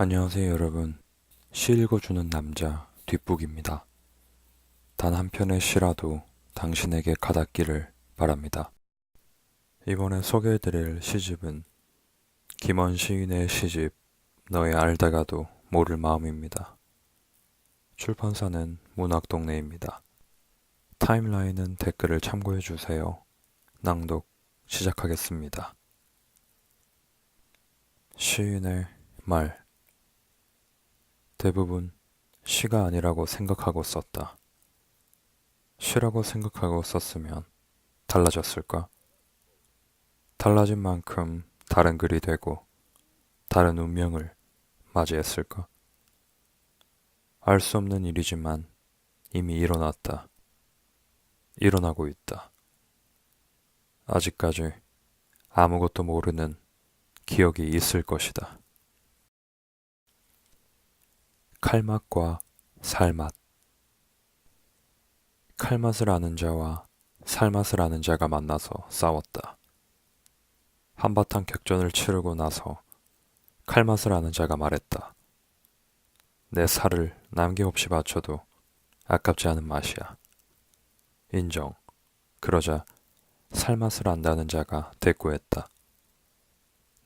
안녕하세요, 여러분. 시 읽어주는 남자 뒷북입니다. 단 한 편의 시라도 당신에게 가닿기를 바랍니다. 이번에 소개해드릴 시집은 김원 시인의 시집 너의 알다가도 모를 마음입니다. 출판사는 문학동네입니다. 타임라인은 댓글을 참고해주세요. 낭독 시작하겠습니다. 시인의 말. 대부분 시가 아니라고 생각하고 썼다. 시라고 생각하고 썼으면 달라졌을까? 달라진 만큼 다른 글이 되고 다른 운명을 맞이했을까? 알 수 없는 일이지만 이미 일어났다. 일어나고 있다. 아직까지 아무것도 모르는 기억이 있을 것이다. 칼맛과 살맛. 칼맛을 아는 자와 살맛을 아는 자가 만나서 싸웠다. 한바탕 격전을 치르고 나서 칼맛을 아는 자가 말했다. 내 살을 남김없이 바쳐도 아깝지 않은 맛이야. 인정. 그러자 살맛을 안다는 자가 대꾸했다.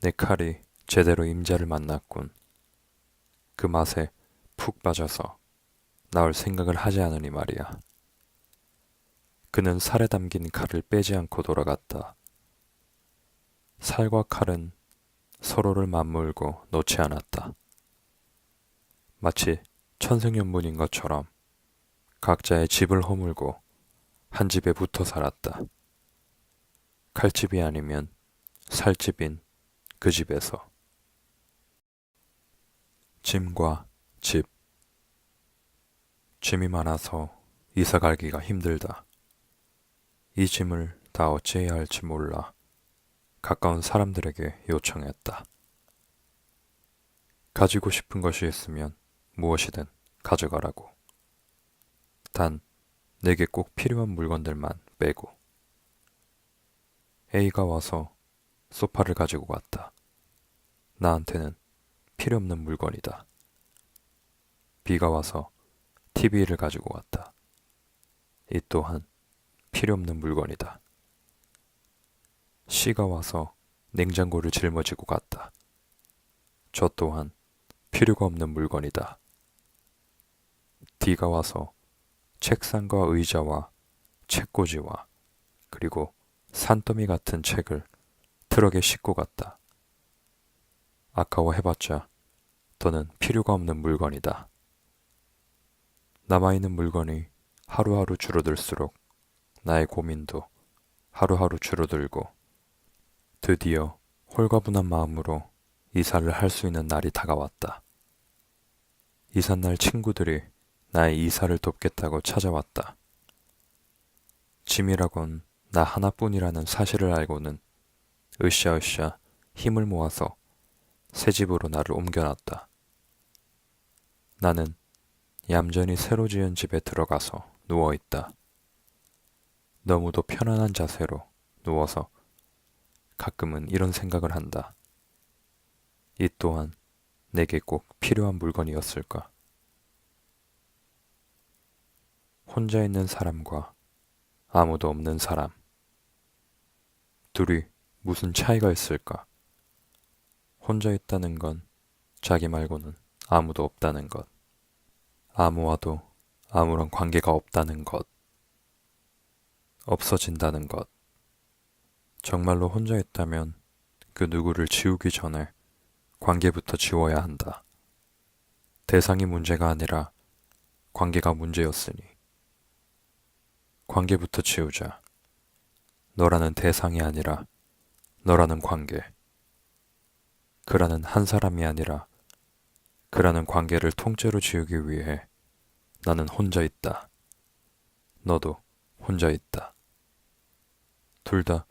내 칼이 제대로 임자를 만났군. 그 맛에 푹 빠져서 나올 생각을 하지 않으니 말이야. 그는 살에 담긴 칼을 빼지 않고 돌아갔다. 살과 칼은 서로를 맞물고 놓지 않았다. 마치 천생연분인 것처럼 각자의 집을 허물고 한 집에 붙어 살았다. 칼집이 아니면 살집인 그 집에서. 짐과 집. 짐이 많아서 이사 가기가 힘들다. 이 짐을 다 어찌해야 할지 몰라 가까운 사람들에게 요청했다. 가지고 싶은 것이 있으면 무엇이든 가져가라고. 단 내게 꼭 필요한 물건들만 빼고. A가 와서 소파를 가지고 갔다. 나한테는 필요 없는 물건이다. B가 와서 TV를 가지고 갔다. 이 또한 필요 없는 물건이다. C가 와서 냉장고를 짊어지고 갔다. 저 또한 필요가 없는 물건이다. D가 와서 책상과 의자와 책꽂이와 그리고 산더미 같은 책을 트럭에 싣고 갔다. 아까워해봤자 더는 필요가 없는 물건이다. 남아있는 물건이 하루하루 줄어들수록 나의 고민도 하루하루 줄어들고 드디어 홀가분한 마음으로 이사를 할 수 있는 날이 다가왔다. 이삿날 친구들이 나의 이사를 돕겠다고 찾아왔다. 짐이라곤 나 하나뿐이라는 사실을 알고는 으쌰으쌰 힘을 모아서 새 집으로 나를 옮겨놨다. 나는 얌전히 새로 지은 집에 들어가서 누워있다. 너무도 편안한 자세로 누워서 가끔은 이런 생각을 한다. 이 또한 내게 꼭 필요한 물건이었을까? 혼자 있는 사람과 아무도 없는 사람. 둘이 무슨 차이가 있을까? 혼자 있다는 건 자기 말고는 아무도 없다는 것. 아무와도 아무런 관계가 없다는 것. 없어진다는 것. 정말로 혼자 있다면 그 누구를 지우기 전에 관계부터 지워야 한다. 대상이 문제가 아니라 관계가 문제였으니. 관계부터 지우자. 너라는 대상이 아니라 너라는 관계. 그라는 한 사람이 아니라 그라는 관계를 통째로 지우기 위해 나는 혼자 있다. 너도 혼자 있다. 둘 다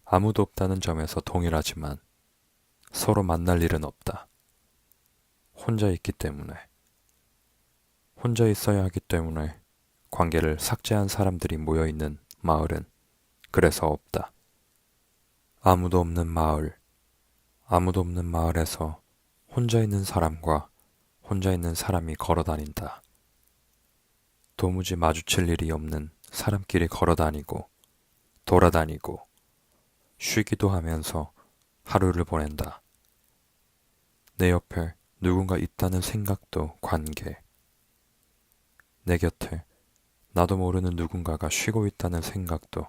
아무도 없다는 점에서 동일하지만 서로 만날 일은 없다. 혼자 있기 때문에. 혼자 있어야 하기 때문에 관계를 삭제한 사람들이 모여있는 마을은 그래서 없다. 아무도 없는 마을, 아무도 없는 마을에서 혼자 있는 사람과 혼자 있는 사람이 걸어 다닌다. 도무지 마주칠 일이 없는 사람끼리 걸어 다니고 돌아다니고 쉬기도 하면서 하루를 보낸다. 내 옆에 누군가 있다는 생각도 관계. 내 곁에 나도 모르는 누군가가 쉬고 있다는 생각도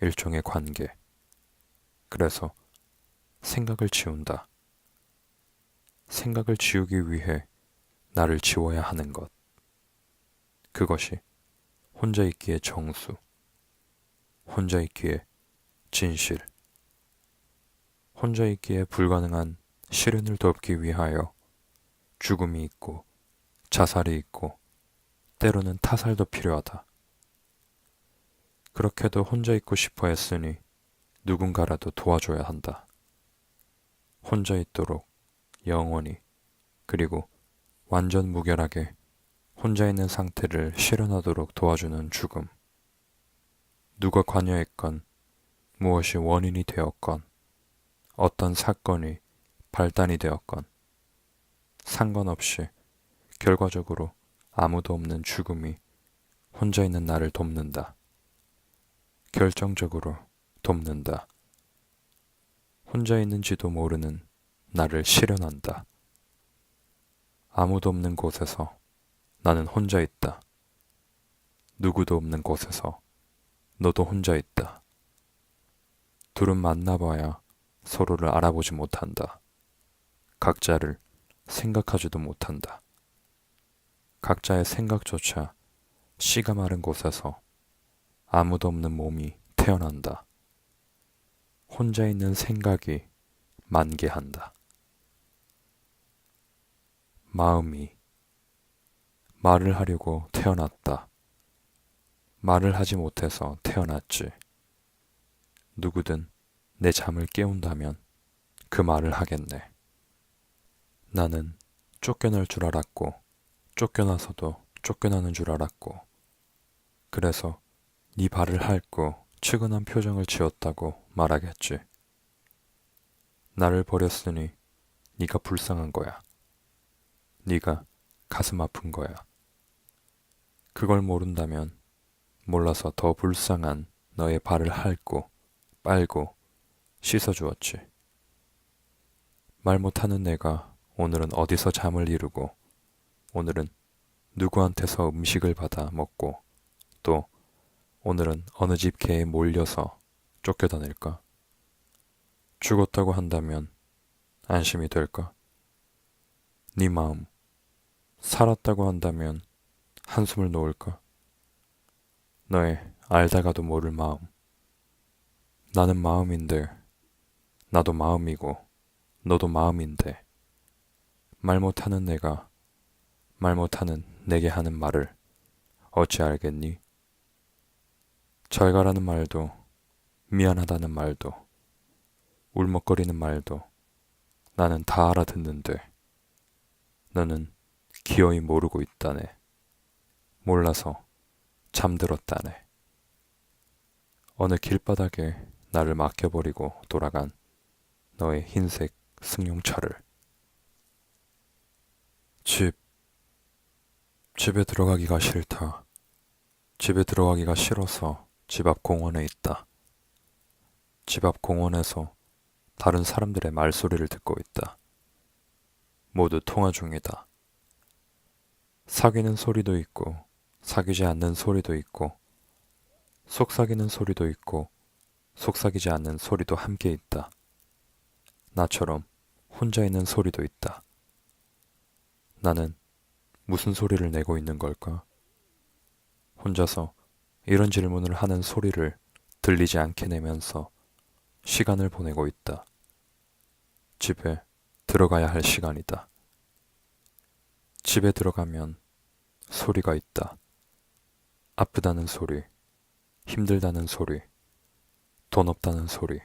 일종의 관계. 그래서 생각을 지운다. 생각을 지우기 위해 나를 지워야 하는 것. 그것이 혼자 있기의 정수. 혼자 있기의 진실. 혼자 있기에 불가능한 시련을 덮기 위하여 죽음이 있고 자살이 있고 때로는 타살도 필요하다. 그렇게도 혼자 있고 싶어 했으니 누군가라도 도와줘야 한다. 혼자 있도록 영원히 그리고 완전 무결하게 혼자 있는 상태를 실현하도록 도와주는 죽음. 누가 관여했건 무엇이 원인이 되었건 어떤 사건이 발단이 되었건 상관없이 결과적으로 아무도 없는 죽음이 혼자 있는 나를 돕는다. 결정적으로 돕는다. 혼자 있는지도 모르는 나를 실현한다. 아무도 없는 곳에서 나는 혼자 있다. 누구도 없는 곳에서 너도 혼자 있다. 둘은 만나봐야 서로를 알아보지 못한다. 각자를 생각하지도 못한다. 각자의 생각조차 씨가 마른 곳에서 아무도 없는 몸이 태어난다. 혼자 있는 생각이 만개한다. 마음이 말을 하려고 태어났다. 말을 하지 못해서 태어났지. 누구든 내 잠을 깨운다면 그 말을 하겠네. 나는 쫓겨날 줄 알았고 쫓겨나서도 쫓겨나는 줄 알았고 그래서 네 발을 핥고 측은한 표정을 지었다고 말하겠지. 나를 버렸으니 네가 불쌍한 거야. 네가 가슴 아픈 거야. 그걸 모른다면 몰라서 더 불쌍한 너의 발을 핥고 빨고 씻어주었지. 말 못하는 내가 오늘은 어디서 잠을 이루고 오늘은 누구한테서 음식을 받아 먹고 또 오늘은 어느 집 개에 몰려서 쫓겨다닐까? 죽었다고 한다면 안심이 될까? 네 마음 살았다고 한다면 한숨을 놓을까? 너의 알다가도 모를 마음. 나는 마음인데 나도 마음이고 너도 마음인데 말 못하는 내가 말 못하는 내게 하는 말을 어찌 알겠니? 잘 가라는 말도 미안하다는 말도 울먹거리는 말도 나는 다 알아듣는데 너는 기어이 모르고 있다네. 몰라서 잠들었다네. 어느 길바닥에 나를 맡겨버리고 돌아간 너의 흰색 승용차를. 집에 들어가기가 싫다. 집에 들어가기가 싫어서 집 앞 공원에 있다. 집 앞 공원에서 다른 사람들의 말소리를 듣고 있다. 모두 통화 중이다. 사귀는 소리도 있고, 사귀지 않는 소리도 있고, 속삭이는 소리도 있고, 속삭이지 않는 소리도 함께 있다. 나처럼 혼자 있는 소리도 있다. 나는 무슨 소리를 내고 있는 걸까? 혼자서 이런 질문을 하는 소리를 들리지 않게 내면서 시간을 보내고 있다. 집에 들어가야 할 시간이다. 집에 들어가면 소리가 있다. 아프다는 소리, 힘들다는 소리, 돈 없다는 소리.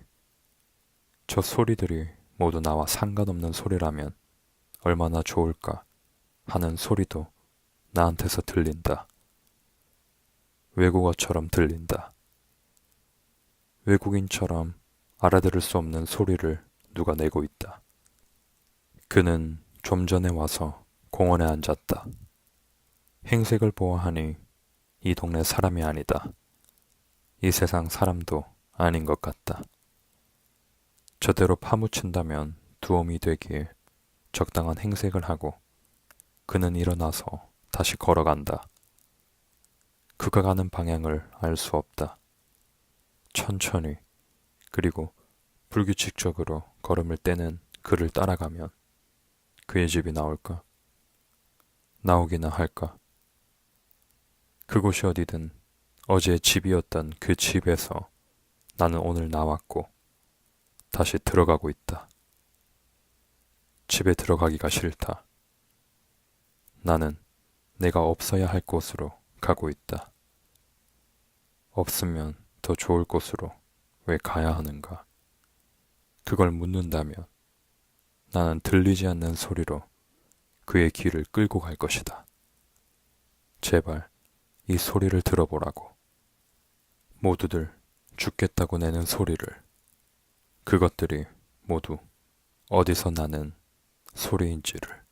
저 소리들이 모두 나와 상관없는 소리라면 얼마나 좋을까 하는 소리도 나한테서 들린다. 외국어처럼 들린다. 외국인처럼 알아들을 수 없는 소리를 누가 내고 있다. 그는 좀 전에 와서 공원에 앉았다. 행색을 보아하니 이 동네 사람이 아니다. 이 세상 사람도 아닌 것 같다. 저대로 파묻힌다면 두움이 되기에 적당한 행색을 하고 그는 일어나서 다시 걸어간다. 그가 가는 방향을 알 수 없다. 천천히 그리고 불규칙적으로 걸음을 떼는 그를 따라가면 그의 집이 나올까? 나오기나 할까? 그곳이 어디든 어제 집이었던 그 집에서 나는 오늘 나왔고 다시 들어가고 있다. 집에 들어가기가 싫다. 나는 내가 없어야 할 곳으로 가고 있다. 없으면 더 좋을 곳으로 왜 가야 하는가? 그걸 묻는다면 나는 들리지 않는 소리로 그의 귀를 끌고 갈 것이다. 제발 이 소리를 들어보라고. 모두들 죽겠다고 내는 소리를. 그것들이 모두 어디서 나는 소리인지를.